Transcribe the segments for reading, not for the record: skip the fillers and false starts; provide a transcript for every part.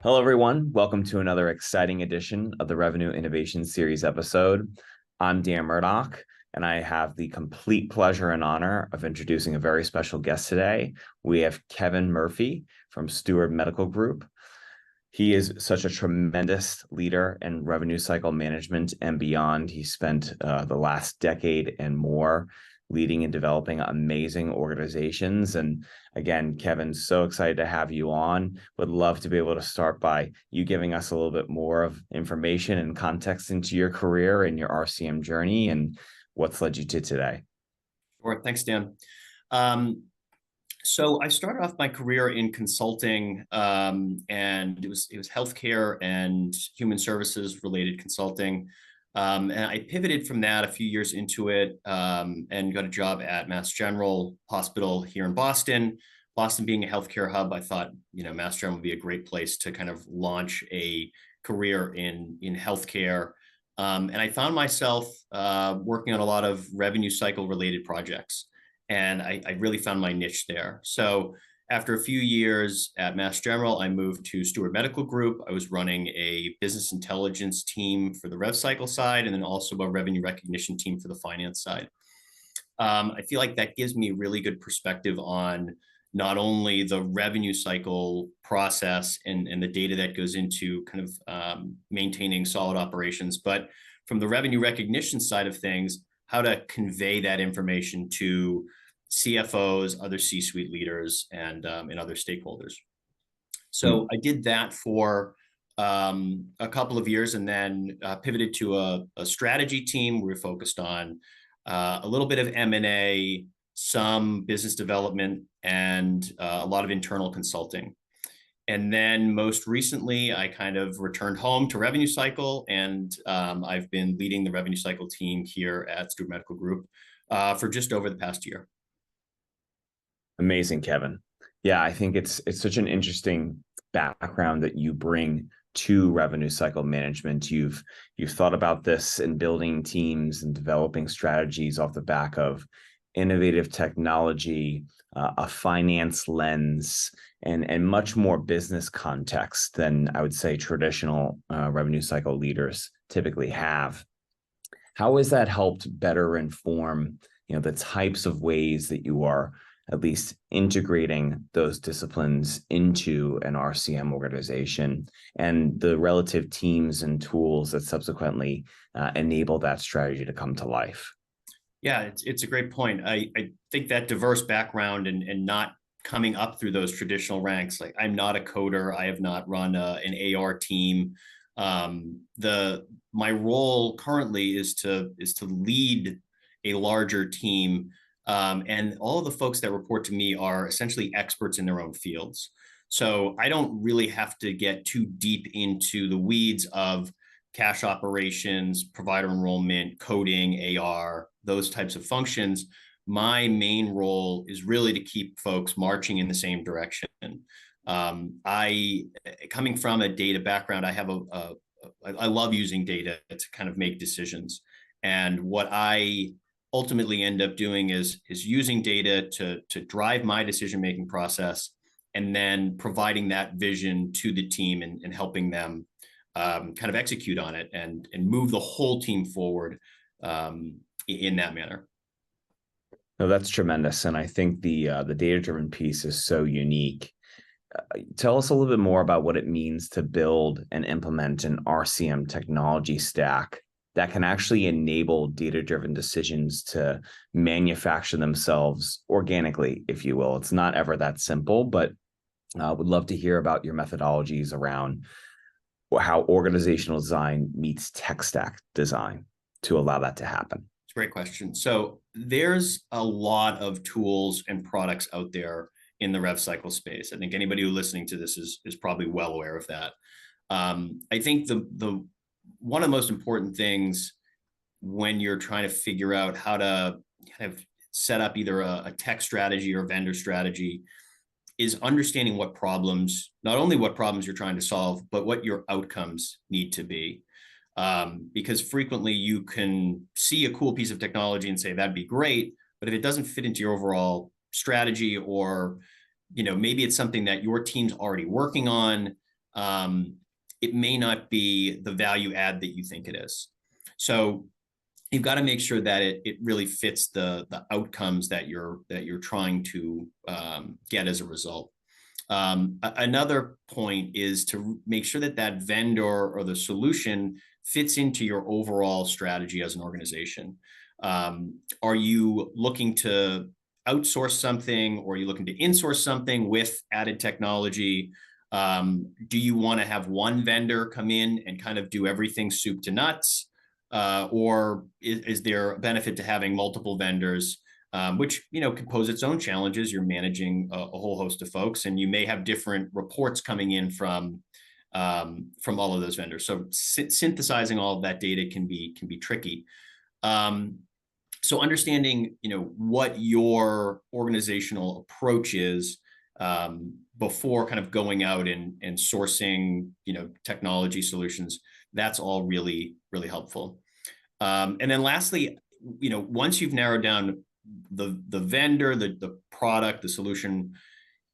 Hello, everyone. Welcome to another exciting edition of the Revenue Innovation Series episode. I'm Dan Murdoch, and I have the complete pleasure and honor of introducing a very special guest today. We have Kevin Murphy from Steward Medical Group. He is such a tremendous leader in revenue cycle management and beyond. He spent the last decade and more leading and developing amazing organizations. And again, Kevin, so excited to have you on. Would love to be able to start by you giving us a little bit more of information and context into your career and your RCM journey and what's led you to today. Sure. Thanks, Dan. So I started off my career in consulting, and it was healthcare and human services related consulting. And I pivoted from that a few years into it, and got a job at Mass General Hospital here in Boston. Boston being a healthcare hub, I thought, Mass General would be a great place to kind of launch a career in healthcare. And I found myself working on a lot of revenue cycle related projects. And I really found my niche there. So after a few years at Mass General, I moved to Steward Medical Group. I was running a business intelligence team for the rev cycle side, and then also a revenue recognition team for the finance side. I feel like that gives me really good perspective on not only the revenue cycle process and the data that goes into kind of maintaining solid operations, but from the revenue recognition side of things, how to convey that information to CFOs, other C-suite leaders, and other stakeholders. So I did that for a couple of years, and then pivoted to a strategy team. We were focused on a little bit of M&A, some business development, and a lot of internal consulting. And then most recently, I kind of returned home to revenue cycle, and I've been leading the revenue cycle team here at Steward Medical Group for just over the past year. Amazing, Kevin. Yeah, I think it's such an interesting background that you bring to revenue cycle management. You've thought about this in building teams and developing strategies off the back of innovative technology, a finance lens, and much more business context than I would say traditional revenue cycle leaders typically have. How has that helped better inform, the types of ways that you are at least integrating those disciplines into an RCM organization and the relative teams and tools that subsequently enable that strategy to come to life? Yeah, it's a great point. I think that diverse background and not coming up through those traditional ranks, like I'm not a coder, I have not run an AR team. My role currently is to lead a larger team, and all of the folks that report to me are essentially experts in their own fields. So I don't really have to get too deep into the weeds of cash operations, provider enrollment, coding, AR, those types of functions. My main role is really to keep folks marching in the same direction. I, coming from a data background, I love using data to kind of make decisions. And what I ultimately end up doing is using data to drive my decision-making process, and then providing that vision to the team and helping them kind of execute on it and move the whole team forward in that manner. No, that's tremendous. And I think the data-driven piece is so unique. Tell us a little bit more about what it means to build and implement an RCM technology stack that can actually enable data-driven decisions to manufacture themselves organically, if you will. It's not ever that simple, but would love to hear about your methodologies around how organizational design meets tech stack design to allow that to happen. It's a great question. So there's a lot of tools and products out there in the rev cycle space. I think anybody who's listening to this is probably well aware of that. I think the one of the most important things when you're trying to figure out how to kind of set up either a tech strategy or a vendor strategy is understanding not only what problems you're trying to solve, but what your outcomes need to be. Because frequently you can see a cool piece of technology and say, that'd be great, but if it doesn't fit into your overall strategy, or maybe it's something that your team's already working on, it may not be the value add that you think it is. So you've got to make sure that it really fits the outcomes that you're trying to get as a result. Another point is to make sure that that vendor or the solution fits into your overall strategy as an organization. Are you looking to outsource something, or are you looking to insource something with added technology? Do you want to have one vendor come in and kind of do everything soup to nuts? Or is there a benefit to having multiple vendors, which, can pose its own challenges? You're managing a whole host of folks, and you may have different reports coming in from all of those vendors. So synthesizing all of that data can be tricky. So understanding, what your organizational approach is before kind of going out and sourcing, technology solutions, that's all really, really helpful. And then lastly, once you've narrowed down the vendor, the product, the solution,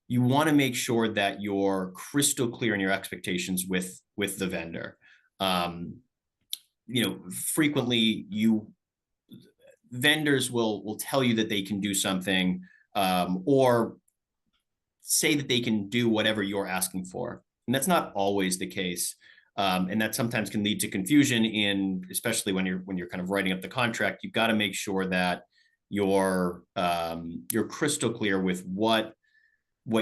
you want to make sure that you're crystal clear in your expectations with the vendor. Frequently vendors will tell you that they can do something, or say that they can do whatever you're asking for. And that's not always the case. And that sometimes can lead to confusion especially when you're kind of writing up the contract. You've got to make sure that you're crystal clear with what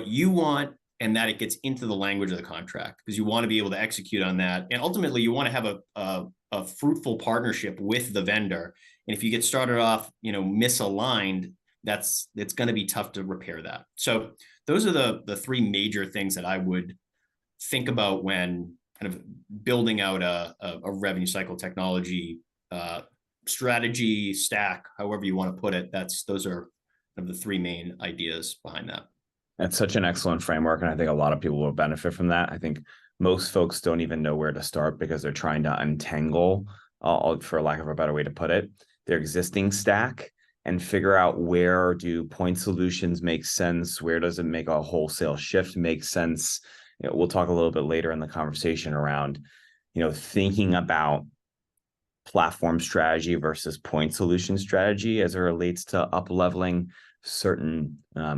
you want, and that it gets into the language of the contract, because you want to be able to execute on that. And ultimately you want to have a fruitful partnership with the vendor. And if you get started off, misaligned, it's going to be tough to repair that. So those are the three major things that I would think about when kind of building out a revenue cycle technology strategy stack, however you want to put it. Those are kind of the three main ideas behind that. That's such an excellent framework, and I think a lot of people will benefit from that. I think most folks don't even know where to start because they're trying to untangle, for lack of a better way to put it, their existing stack and figure out where do point solutions make sense, where does it make a wholesale shift make sense. We'll talk a little bit later in the conversation around, thinking about platform strategy versus point solution strategy as it relates to up-leveling certain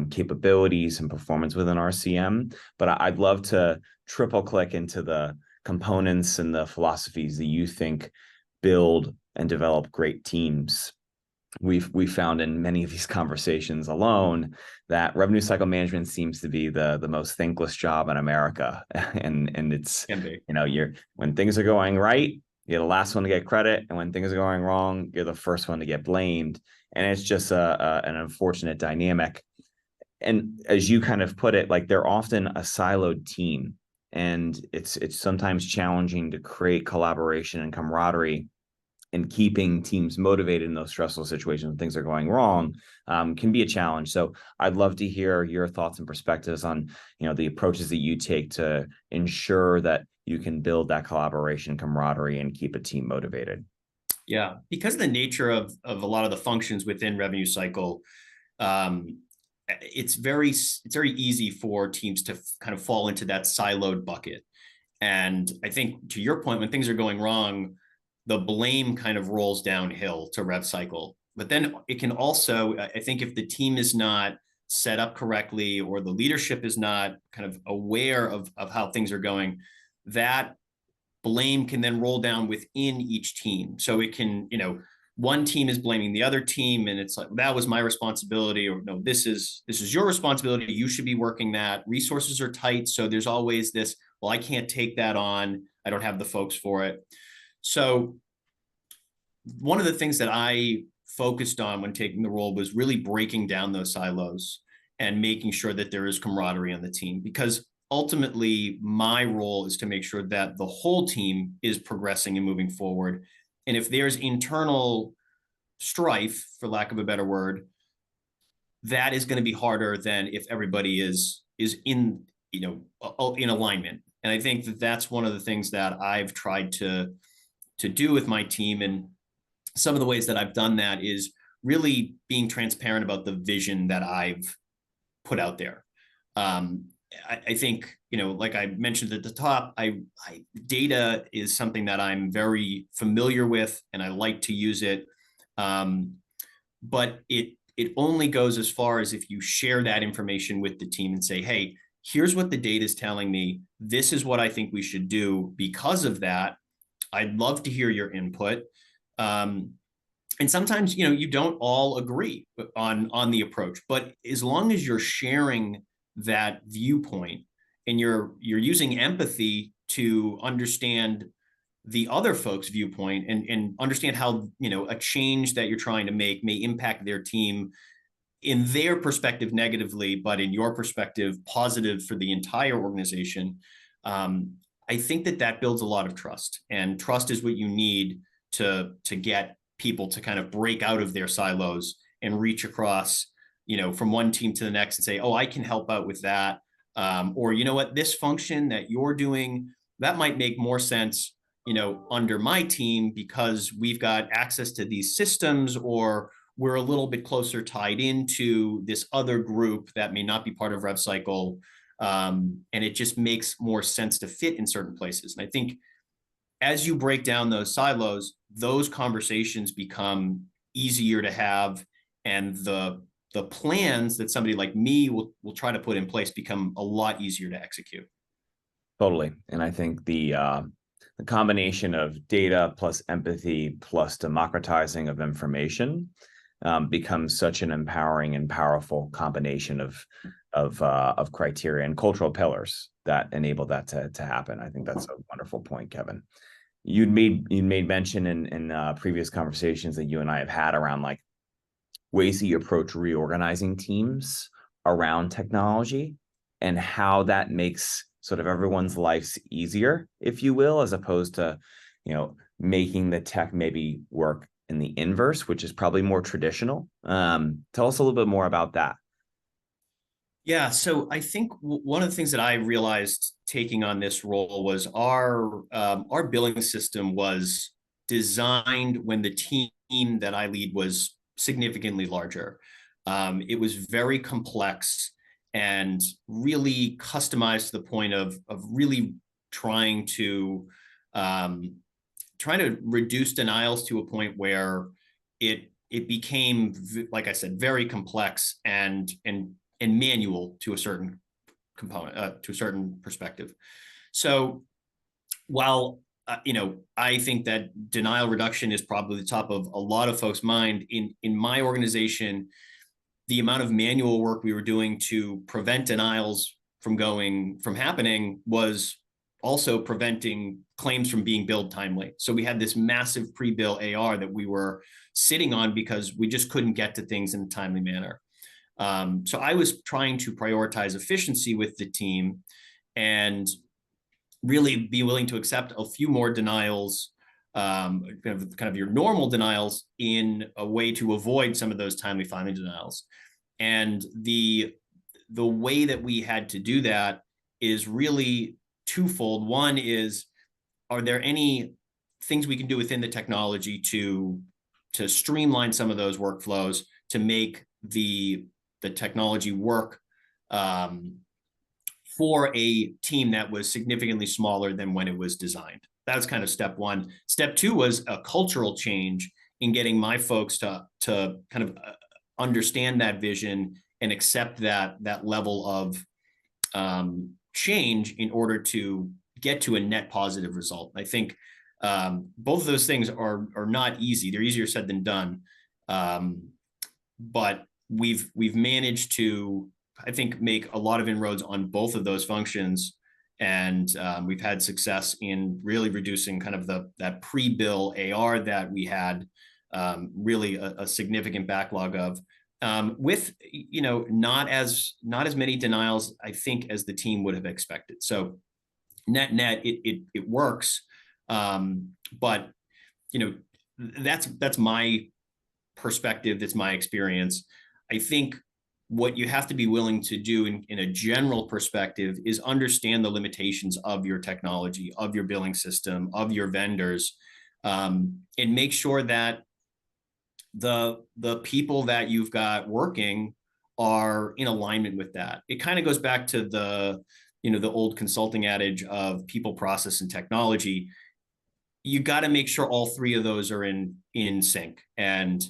capabilities and performance within RCM. But I'd love to triple click into the components and the philosophies that you think build and develop great teams. We found in many of these conversations alone that revenue cycle management seems to be the most thankless job in America. And it's, when things are going right, you're the last one to get credit. And when things are going wrong, you're the first one to get blamed. And it's just an unfortunate dynamic. And as you kind of put it, like, they're often a siloed team, and it's sometimes challenging to create collaboration and camaraderie, and keeping teams motivated in those stressful situations when things are going wrong can be a challenge. So I'd love to hear your thoughts and perspectives on, the approaches that you take to ensure that you can build that collaboration, camaraderie, and keep a team motivated. Yeah, because of the nature of a lot of the functions within revenue cycle, it's very easy for teams to kind of fall into that siloed bucket. And I think, to your point, when things are going wrong, the blame kind of rolls downhill to rev cycle. But then it can also, I think, if the team is not set up correctly, or the leadership is not kind of aware of how things are going, that blame can then roll down within each team. So it can, one team is blaming the other team, and it's like, that was my responsibility, or no, this is your responsibility. You should be working that. Resources are tight. So there's always this, well, I can't take that on. I don't have the folks for it. So one of the things that I focused on when taking the role was really breaking down those silos and making sure that there is camaraderie on the team, because ultimately my role is to make sure that the whole team is progressing and moving forward. And if there's internal strife, for lack of a better word, that is going to be harder than if everybody is in alignment. And I think that that's one of the things that I've tried to do with my team. And some of the ways that I've done that is really being transparent about the vision that I've put out there. I think, like I mentioned at the top, data is something that I'm very familiar with and I like to use it. Um, but it only goes as far as if you share that information with the team and say, hey, here's what the data is telling me. This is what I think we should do because of that. I'd love to hear your input. Um, and sometimes, you don't all agree on the approach, but as long as you're sharing that viewpoint and you're using empathy to understand the other folks' viewpoint and understand how, a change that you're trying to make may impact their team in their perspective negatively, but in your perspective positive for the entire organization. um, I think that builds a lot of trust, and trust is what you need to get people to kind of break out of their silos and reach across, from one team to the next and say, oh, I can help out with that. Or, you know what, this function that you're doing, that might make more sense, under my team because we've got access to these systems, or we're a little bit closer tied into this other group that may not be part of RevCycle. And it just makes more sense to fit in certain places. And I think as you break down those silos, those conversations become easier to have, and the plans that somebody like me will try to put in place become a lot easier to execute. Totally. And I think the combination of data plus empathy plus democratizing of information becomes such an empowering and powerful combination of criteria and cultural pillars that enable that to happen. I think that's a wonderful point, Kevin. You made mention in previous conversations that you and I have had around like ways that you approach reorganizing teams around technology and how that makes sort of everyone's lives easier, if you will, as opposed to, making the tech maybe work in the inverse, which is probably more traditional. Tell us a little bit more about that. Yeah, so I think one of the things that I realized taking on this role was our billing system was designed when the team that I lead was significantly larger. It was very complex and really customized to the point of really trying to reduce denials to a point where it became, like I said, very complex and manual to a certain component, to a certain perspective. So while I think that denial reduction is probably the top of a lot of folks' mind, in my organization, the amount of manual work we were doing to prevent denials from happening was also preventing claims from being billed timely. So we had this massive pre-bill AR that we were sitting on because we just couldn't get to things in a timely manner. So I was trying to prioritize efficiency with the team and really be willing to accept a few more denials, kind of your normal denials, in a way to avoid some of those timely filing denials. And the way that we had to do that is really twofold. One is, are there any things we can do within the technology to streamline some of those workflows to make the technology work for a team that was significantly smaller than when it was designed? That was kind of step one. Step two was a cultural change in getting my folks to kind of understand that vision and accept that level of change in order to get to a net positive result. I think both of those things are not easy. They're easier said than done. But we've managed to, I think, make a lot of inroads on both of those functions. And we've had success in really reducing kind of that pre-bill AR that we had, really a significant backlog of, with not as many denials, I think, as the team would have expected. So net it works, but that's my perspective. That's my experience. I think what you have to be willing to do in a general perspective is understand the limitations of your technology, of your billing system, of your vendors, and make sure that the people that you've got working are in alignment with that. It kind of goes back to the old consulting adage of people, process, and technology. You got to make sure all three of those are in sync. And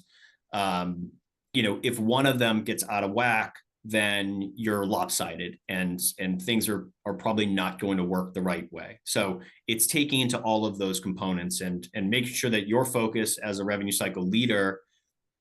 if one of them gets out of whack, then you're lopsided, and things are probably not going to work the right way. So it's taking into all of those components and making sure that your focus as a revenue cycle leader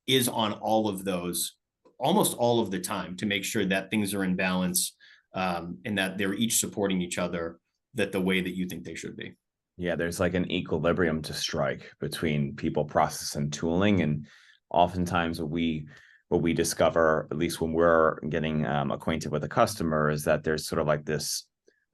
is on all of those almost all of the time, to make sure that things are in balance, and that they're each supporting each other that the way that you think they should be. Yeah, there's like an equilibrium to strike between people, process, and tooling. And oftentimes what we discover, at least when we're getting acquainted with a customer, is that there's sort of like this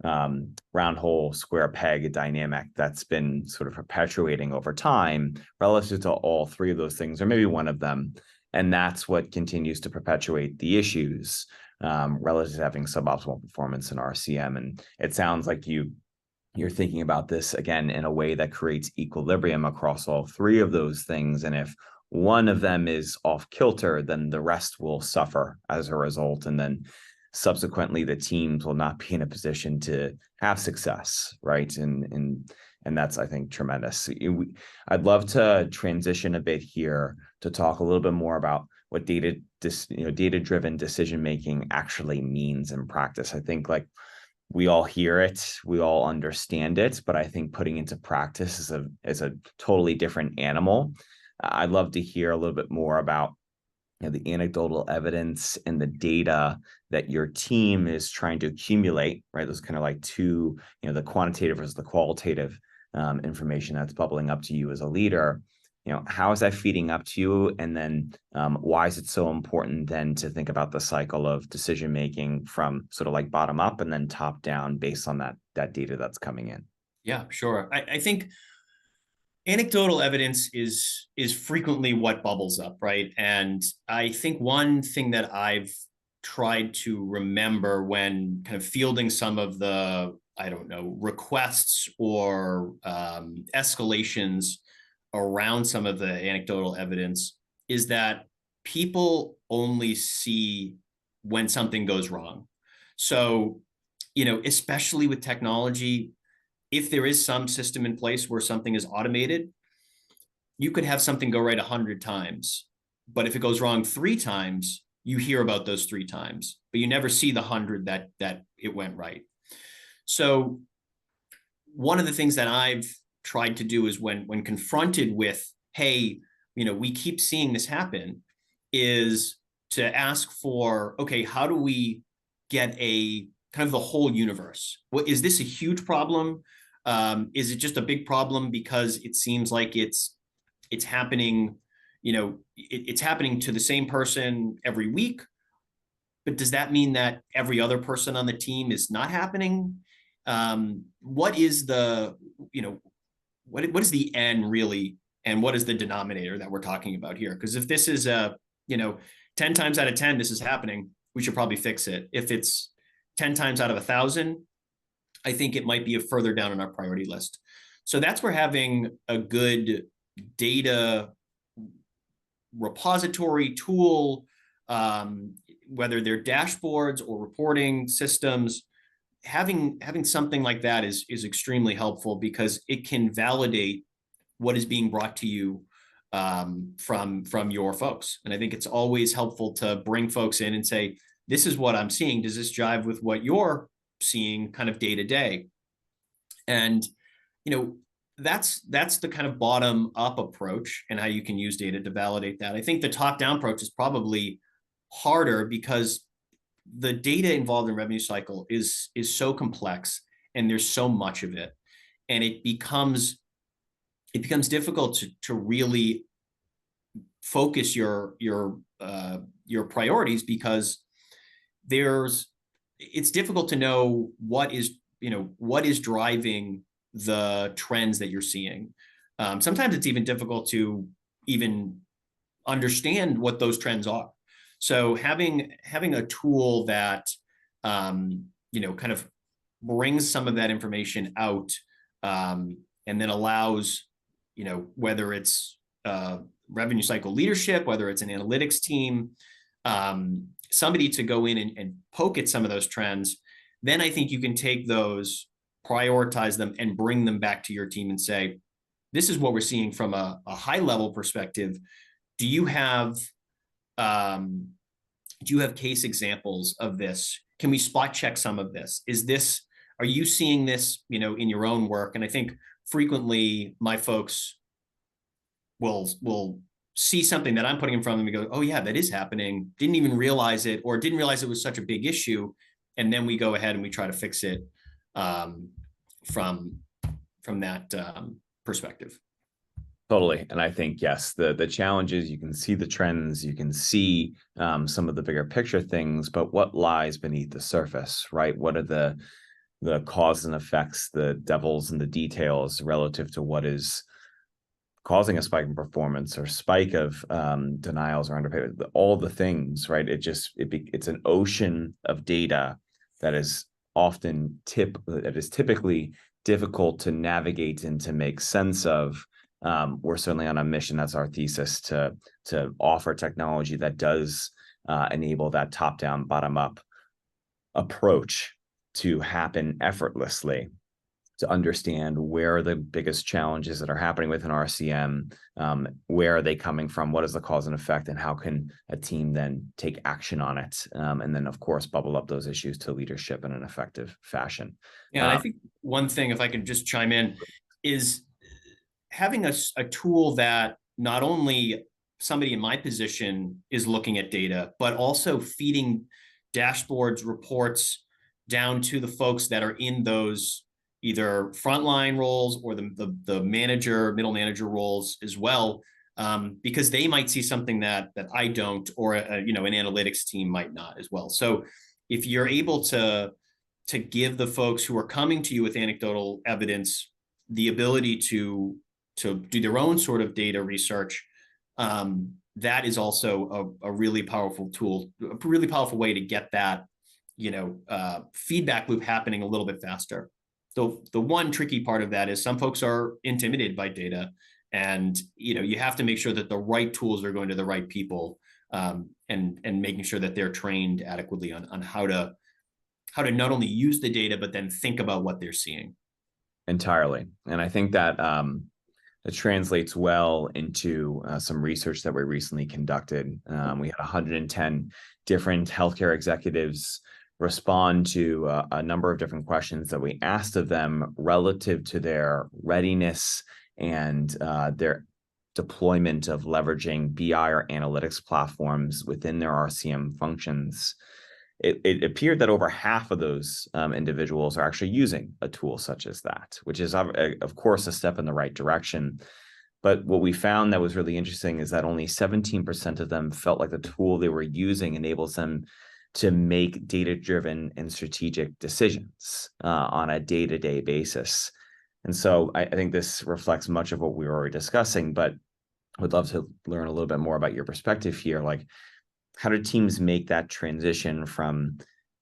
round hole, square peg dynamic that's been sort of perpetuating over time relative to all three of those things, or maybe one of them. And that's what continues to perpetuate the issues relative to having suboptimal performance in RCM. And it sounds like you're thinking about this again in a way that creates equilibrium across all three of those things. And if one of them is off kilter, then the rest will suffer as a result. And then subsequently, the teams will not be in a position to have success, right? And that's, I think, tremendous. I'd love to transition a bit here to talk a little bit more about what data-driven decision making actually means in practice. I think like we all hear it, we all understand it, but I think putting into practice is a totally different animal. I'd love to hear a little bit more about the anecdotal evidence and the data that your team is trying to accumulate, right? Those kind of like two, the quantitative versus the qualitative information that's bubbling up to you as a leader. How is that feeding up to you? And then why is it so important then to think about the cycle of decision making from sort of like bottom up and then top down based on that data that's coming in? Yeah, sure. I think anecdotal evidence is frequently what bubbles up, right? And I think one thing that I've tried to remember when kind of fielding some of the, I don't know, requests or escalations around some of the anecdotal evidence is that people only see when something goes wrong. So, especially with technology, if there is some system in place where something is automated, you could have something go right 100 times. But if it goes wrong 3 times, you hear about those 3 times, but you never see the 100 that it went right. So one of the things that I've tried to do is when confronted with, hey, we keep seeing this happen, is to ask for, okay, how do we get a kind of the whole universe? What is this a huge problem? Is it just a big problem because it seems like it's happening, it's happening to the same person every week, but does that mean that every other person on the team is not happening? What is the, what is the N really? And what is the denominator that we're talking about here? Because if this is 10 times out of 10, this is happening, we should probably fix it. If it's 10 times out of 1,000, I think it might be further down on our priority list. So that's where having a good data repository tool, whether they're dashboards or reporting systems, having something like that is extremely helpful, because it can validate what is being brought to you from your folks. And I think it's always helpful to bring folks in and say, this is what I'm seeing. Does this jive with what you're seeing kind of day to day? And, that's the kind of bottom up approach and how you can use data to validate that. I think the top down approach is probably harder, because the data involved in revenue cycle is so complex and there's so much of it. And it becomes difficult to really focus your priorities, because it's difficult to know what is driving the trends that you're seeing. Sometimes it's even difficult to even understand what those trends are. So having a tool that kind of brings some of that information out, and then allows, whether it's revenue cycle leadership, whether it's an analytics team, somebody to go in and poke at some of those trends, then I think you can take those, prioritize them, and bring them back to your team and say, this is what we're seeing from a high level perspective. Do you have case examples of this? Can we spot check some of this? Are you seeing this, in your own work? And I think frequently my folks will see something that I'm putting in front of them and go, oh yeah, that is happening. Didn't even realize it, or didn't realize it was such a big issue. And then we go ahead and we try to fix it from that perspective. Totally. And I think, yes, the challenges, you can see the trends, you can see some of the bigger picture things, but what lies beneath the surface, right? What are the cause and effects, the devils and the details relative to what is causing a spike in performance or spike of denials or underpayment, all the things, right? It's an ocean of data that is typically difficult to navigate and to make sense of. We're certainly on a mission. That's our thesis, to offer technology that does enable that top-down, bottom-up approach to happen effortlessly, to understand where are the biggest challenges that are happening within RCM, where are they coming from, what is the cause and effect, and how can a team then take action on it, and then, of course, bubble up those issues to leadership in an effective fashion. Yeah, and I think one thing, if I could just chime in, is having a tool that not only somebody in my position is looking at data, but also feeding dashboards, reports down to the folks that are in those either frontline roles or the manager, middle manager roles as well, because they might see something that I don't, or an analytics team might not as well. So if you're able to give the folks who are coming to you with anecdotal evidence the ability to do their own sort of data research, that is also a really powerful tool, a really powerful way to get that feedback loop happening a little bit faster. So the one tricky part of that is some folks are intimidated by data, and you have to make sure that the right tools are going to the right people, and making sure that they're trained adequately on how to not only use the data but then think about what they're seeing. Entirely. And I think that it translates well into some research that we recently conducted. We had 110 different healthcare executives respond to a number of different questions that we asked of them relative to their readiness and their deployment of leveraging BI or analytics platforms within their RCM functions. It appeared that over half of those individuals are actually using a tool such as that, which is, of course, a step in the right direction. But what we found that was really interesting is that only 17% of them felt like the tool they were using enables them to make data-driven and strategic decisions on a day-to-day basis. And so I think this reflects much of what we were already discussing, but would love to learn a little bit more about your perspective here. Like, how do teams make that transition from,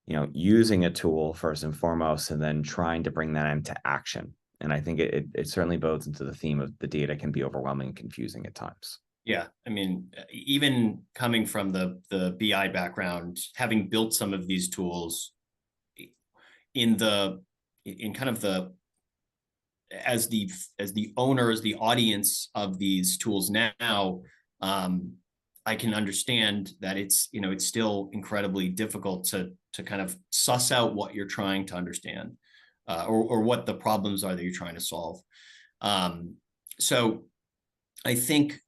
using a tool first and foremost, and then trying to bring that into action? And I think it certainly bodes into the theme of the data can be overwhelming and confusing at times. Yeah, I mean, even coming from the BI background, having built some of these tools as the owners, the audience of these tools now, I can understand that it's still incredibly difficult to kind of suss out what you're trying to understand, or what the problems are that you're trying to solve. So I think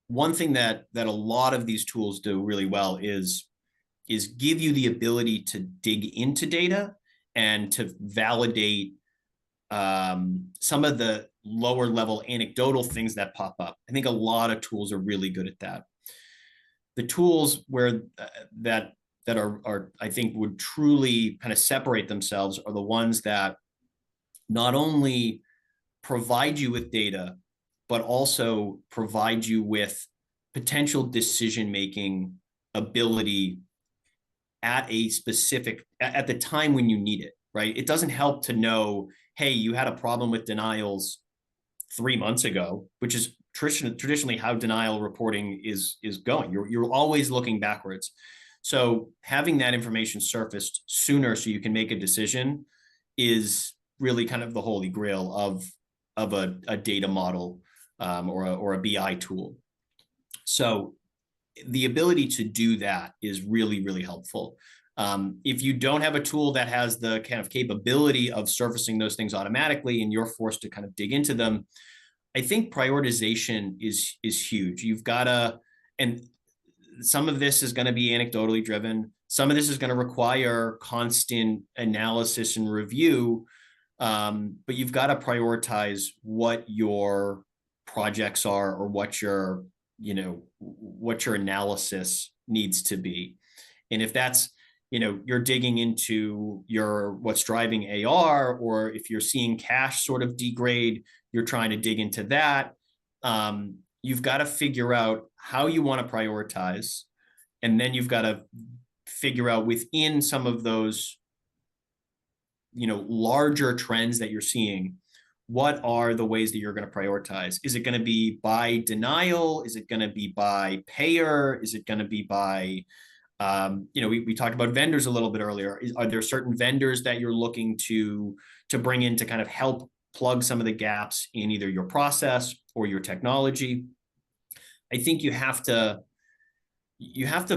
one thing that a lot of these tools do really well is give you the ability to dig into data and to validate some of the lower level anecdotal things that pop up. I think a lot of tools are really good at that. The tools where that are I think would truly kind of separate themselves are the ones that not only provide you with data, but also provide you with potential decision-making ability at the time when you need it, right? It doesn't help to know, hey, you had a problem with denials 3 months ago, which is traditionally how denial reporting is going. You're always looking backwards. So having that information surfaced sooner so you can make a decision is really kind of the holy grail of a data model, or a BI tool. So the ability to do that is really, really helpful. If you don't have a tool that has the kind of capability of surfacing those things automatically and you're forced to kind of dig into them, I think prioritization is huge. You've got to, and some of this is going to be anecdotally driven. Some of this is going to require constant analysis and review. But you've got to prioritize what your projects are, or what your, what your analysis needs to be. And if that's, you're digging into what's driving AR, or if you're seeing cash sort of degrade, you're trying to dig into that. You've got to figure out how you want to prioritize. And then you've got to figure out within some of those, larger trends that you're seeing, what are the ways that you're going to prioritize? Is it going to be by denial? Is it going to be by payer? Is it going to be by, we talked about vendors a little bit earlier. Are there certain vendors that you're looking to bring in to kind of help plug some of the gaps in either your process or your technology? I think you have to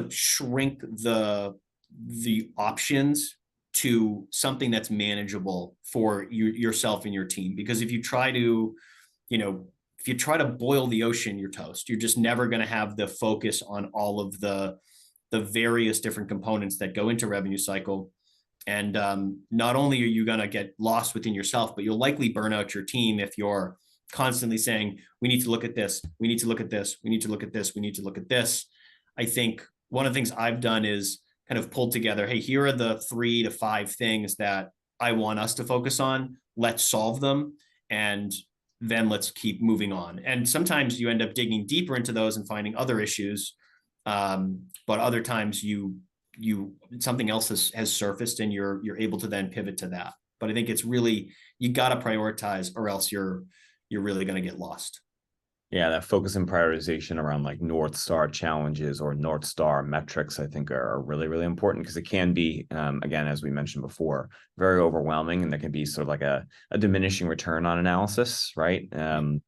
shrink the options to something that's manageable for yourself and your team. Because if you try to, boil the ocean, you're toast. You're just never going to have the focus on all of the various different components that go into revenue cycle. And not only are you going to get lost within yourself, but you'll likely burn out your team if you're constantly saying, we need to look at this, we need to look at this, we need to look at this, we need to look at this. I think one of the things I've done is kind of pulled together, hey, here are the 3 to 5 things that I want us to focus on. Let's solve them, and then let's keep moving on. And sometimes you end up digging deeper into those and finding other issues. But other times something else has surfaced, and you're able to then pivot to that. But I think it's really, you got to prioritize, or else you're really going to get lost. Yeah, that focus and prioritization around like North Star challenges or North Star metrics, I think are really, really important, because it can be, again, as we mentioned before, very overwhelming, and there can be sort of like a diminishing return on analysis, right?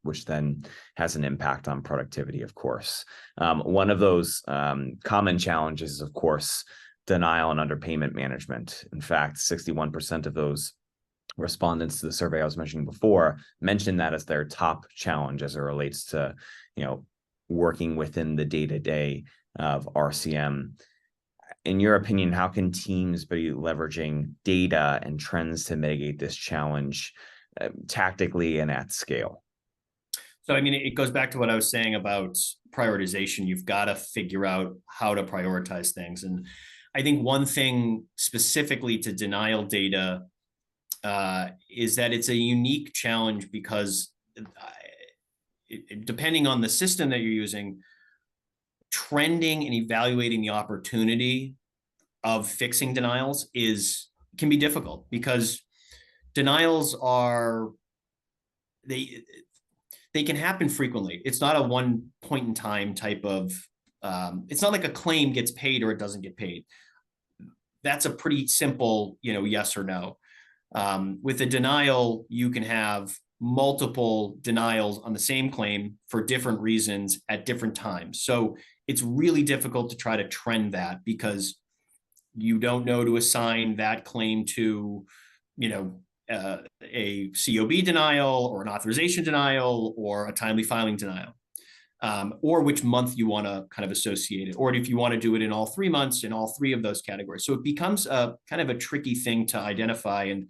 Which then has an impact on productivity, of course. One of those common challenges is, of course, denial and underpayment management. In fact, 61% of those respondents to the survey I was mentioning before mentioned that as their top challenge as it relates to, working within the day-to-day of RCM. In your opinion, how can teams be leveraging data and trends to mitigate this challenge tactically and at scale? So, I mean, it goes back to what I was saying about prioritization. You've got to figure out how to prioritize things. And I think one thing specifically to denial data is that it's a unique challenge, because depending on the system that you're using, trending and evaluating the opportunity of fixing denials can be difficult, because denials they can happen frequently. It's not a one point in time type of, it's not like a claim gets paid or it doesn't get paid. That's a pretty simple, yes or no. With a denial, you can have multiple denials on the same claim for different reasons at different times. So it's really difficult to try to trend that, because you don't know to assign that claim to, a COB denial, or an authorization denial, or a timely filing denial, or which month you want to kind of associate it, or if you want to do it in all 3 months in all 3 of those categories. So it becomes a kind of a tricky thing to identify. And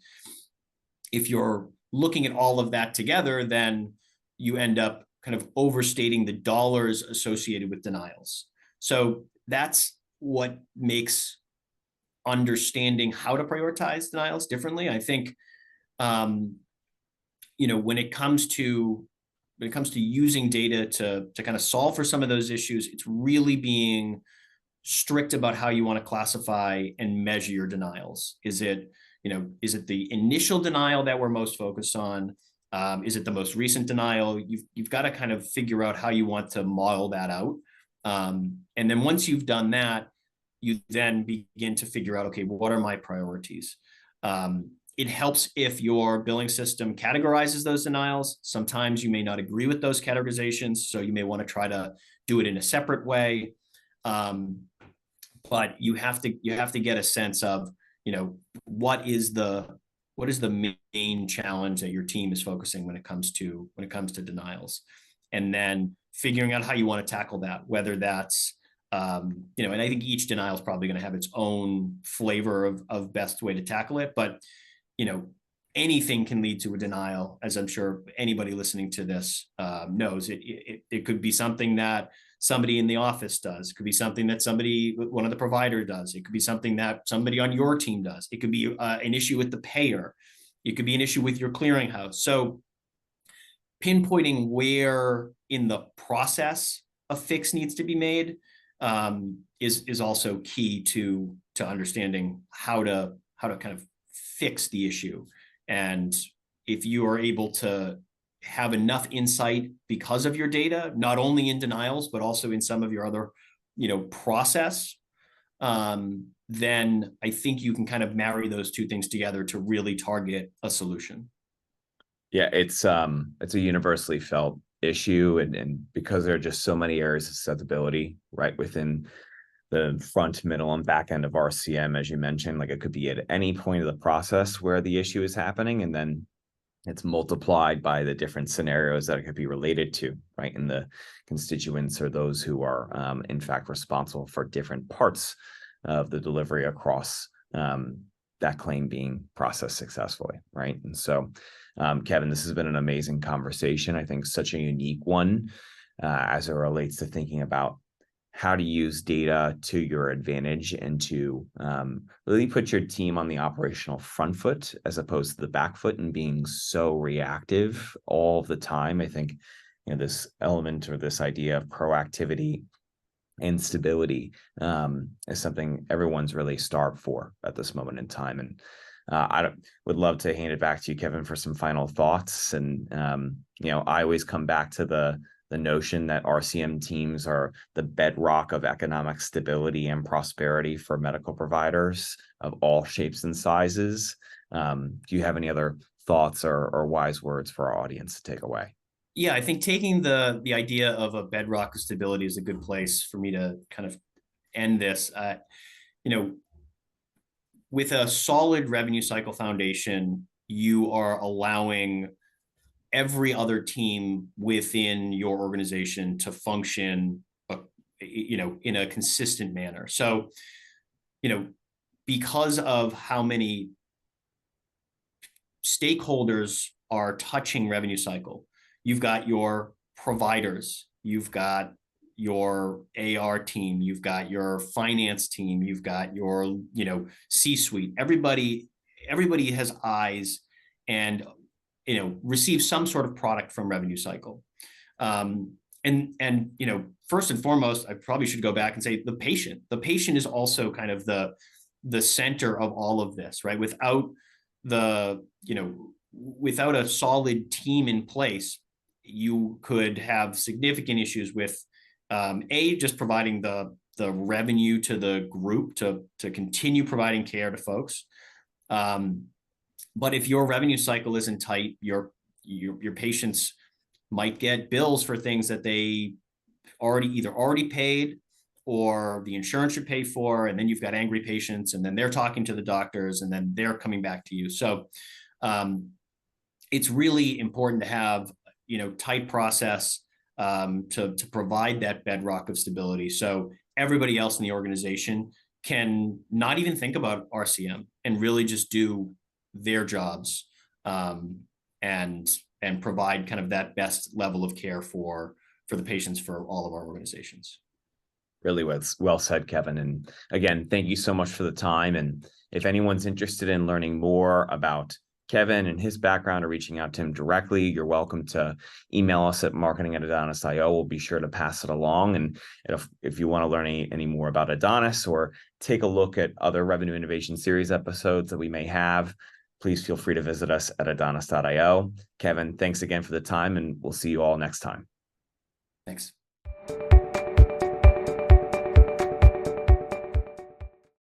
if you're looking at all of that together, then you end up kind of overstating the dollars associated with denials. So that's what makes understanding how to prioritize denials differently. I think, when it comes to using data to kind of solve for some of those issues, it's really being strict about how you want to classify and measure your denials. Is it the initial denial that we're most focused on? Is it the most recent denial? You've got to kind of figure out how you want to model that out. And then once you've done that, you then begin to figure out, okay, what are my priorities? It helps if your billing system categorizes those denials. Sometimes you may not agree with those categorizations, so you may want to try to do it in a separate way. But you have to get a sense of, what is the main challenge that your team is focusing when it comes to denials, and then figuring out how you want to tackle that, whether that's and I think each denial is probably going to have its own flavor of best way to tackle it, but anything can lead to a denial, as I'm sure anybody listening to this knows. It could be something that somebody in the office does. It could be something that one of the provider does. It could be something that somebody on your team does. It could be an issue with the payer. It could be an issue with your clearinghouse. So pinpointing where in the process a fix needs to be made is also key to understanding how to kind of fix the issue. And if you are able to have enough insight because of your data, not only in denials, but also in some of your other, process, then I think you can kind of marry those two things together to really target a solution. Yeah, it's a universally felt issue, and because there are just so many areas of susceptibility right within the front, middle, and back end of RCM, as you mentioned, like it could be at any point of the process where the issue is happening, and then it's multiplied by the different scenarios that it could be related to, right? And the constituents or those who are in fact responsible for different parts of the delivery across that claim being processed successfully, right? And so, Kevin, this has been an amazing conversation. I think such a unique one as it relates to thinking about how to use data to your advantage and to really put your team on the operational front foot as opposed to the back foot and being so reactive all the time. I think this element or this idea of proactivity and stability is something everyone's really starved for at this moment in time. And I would love to hand it back to you, Kevin, for some final thoughts. And I always come back to the notion that RCM teams are the bedrock of economic stability and prosperity for medical providers of all shapes and sizes. Do you have any other thoughts or wise words for our audience to take away? Yeah, I think taking the idea of a bedrock of stability is a good place for me to kind of end this. With a solid revenue cycle foundation, you are allowing every other team within your organization to function, in a consistent manner. So, because of how many stakeholders are touching revenue cycle, you've got your providers, you've got your AR team, you've got your finance team, you've got your, C-suite. Everybody has eyes and receive some sort of product from revenue cycle. And first and foremost, I probably should go back and say the patient is also kind of the center of all of this, right? Without a solid team in place, you could have significant issues with just providing the revenue to the group to continue providing care to folks. But if your revenue cycle isn't tight, your patients might get bills for things that they already paid or the insurance should pay for, and then you've got angry patients, and then they're talking to the doctors, and then they're coming back to you. So it's really important to have tight process to provide that bedrock of stability. So everybody else in the organization can not even think about RCM and really just do their jobs and provide kind of that best level of care for the patients for all of our organizations. Really well said, Kevin. And again, thank you so much for the time. And if anyone's interested in learning more about Kevin and his background or reaching out to him directly, you're welcome to email us at marketing@Adonis.io. We'll be sure to pass it along. And if you want to learn any more about Adonis or take a look at other Revenue Innovation Series episodes that we may have, please feel free to visit us at Adonis.io. Kevin, thanks again for the time, and we'll see you all next time. Thanks.